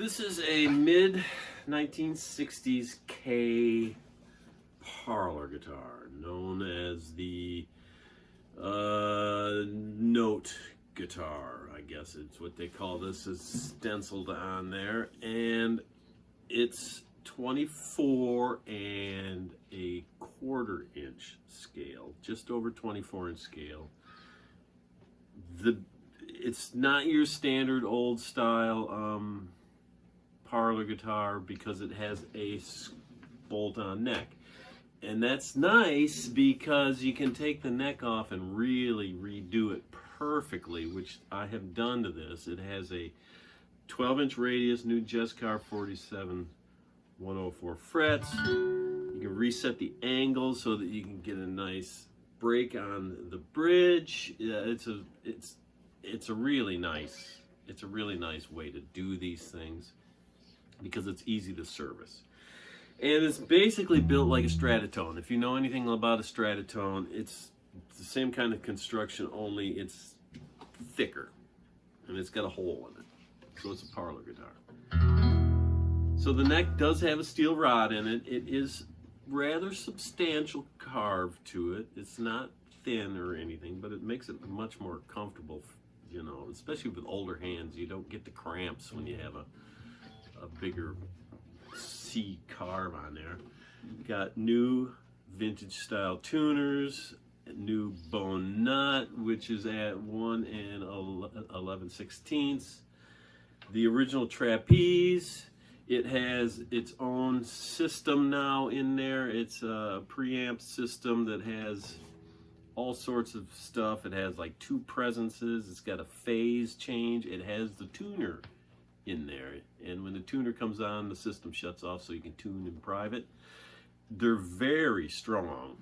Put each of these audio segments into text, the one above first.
This is a mid 1960s K Parlor guitar, known as the note guitar. I guess it's what they call this. Is stenciled on there, and it's 24 and a quarter inch scale, just over 24 inch scale. It's not your standard old style Parlor guitar because it has a bolt-on neck, and that's nice because you can take the neck off and really redo it perfectly, which I have done to this. It has a 12-inch radius, new Jescar 47 104 frets. You can reset the angle so that you can get a nice break on the bridge. Yeah, it's a really nice way to do these things because it's easy to service. And it's basically built like a Stratotone. If you know anything about a Stratotone, it's the same kind of construction, only it's thicker and it's got a hole in it. So it's a Parlor guitar. So the neck does have a steel rod in it. It is rather substantial carve to it. It's not thin or anything, but it makes it much more comfortable, you know, especially with older hands. You don't get the cramps when you have a bigger C carve on there. Got new vintage style tuners, new bone nut, which is at 1 11/16. The original trapeze. It has its own system now in there. It's a preamp system that has all sorts of stuff. It has like 2 presences. It's got a phase change. It has the tuner in there. And when the tuner comes on, the system shuts off so you can tune in private. They're very strong.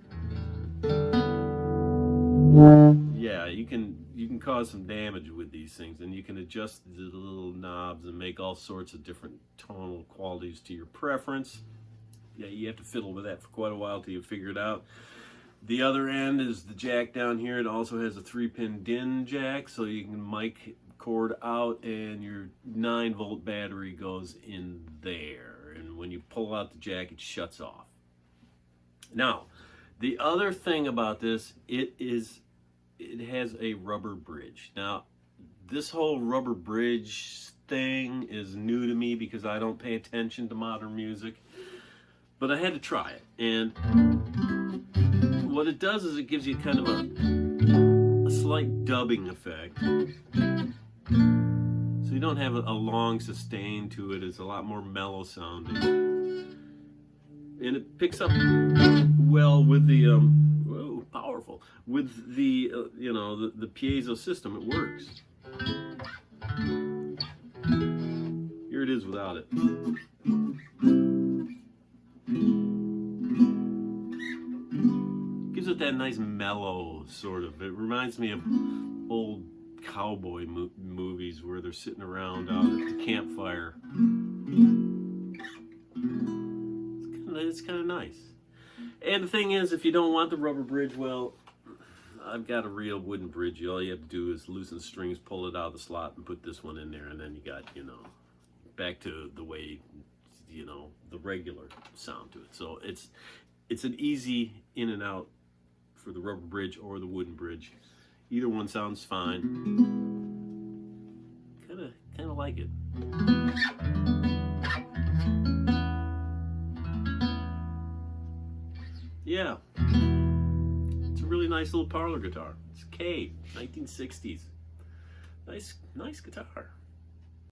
Yeah, you can cause some damage with these things, and you can adjust the little knobs and make all sorts of different tonal qualities to your preference. Yeah, you have to fiddle with that for quite a while till you figure it out. The other end is the jack down here. It also has a 3-pin DIN jack, so you can mic cord out, and your 9-volt battery goes in there. And when you pull out the jack, it shuts off. Now, the other thing about this, it has a rubber bridge. Now, this whole rubber bridge thing is new to me because I don't pay attention to modern music, but I had to try it. And what it does is it gives you kind of a slight dubbing effect. So you don't have a long sustain to it. It's a lot more mellow sounding. And it picks up well with the powerful with the you know, the piezo system. It works. Here it is without it. Gives it that nice mellow sort of. It reminds me of old cowboy movies where they're sitting around out at the campfire. It's kind of nice. And the thing is, if you don't want the rubber bridge, well, I've got a real wooden bridge. All you have to do is loosen the strings, pull it out of the slot, and put this one in there, and then you got, you know, back to the way, you know, the regular sound to it. So it's an easy in and out for the rubber bridge or the wooden bridge. Either one sounds fine. Kind of like it. Yeah, it's a really nice little Parlor guitar. It's K, 1960s. Nice guitar.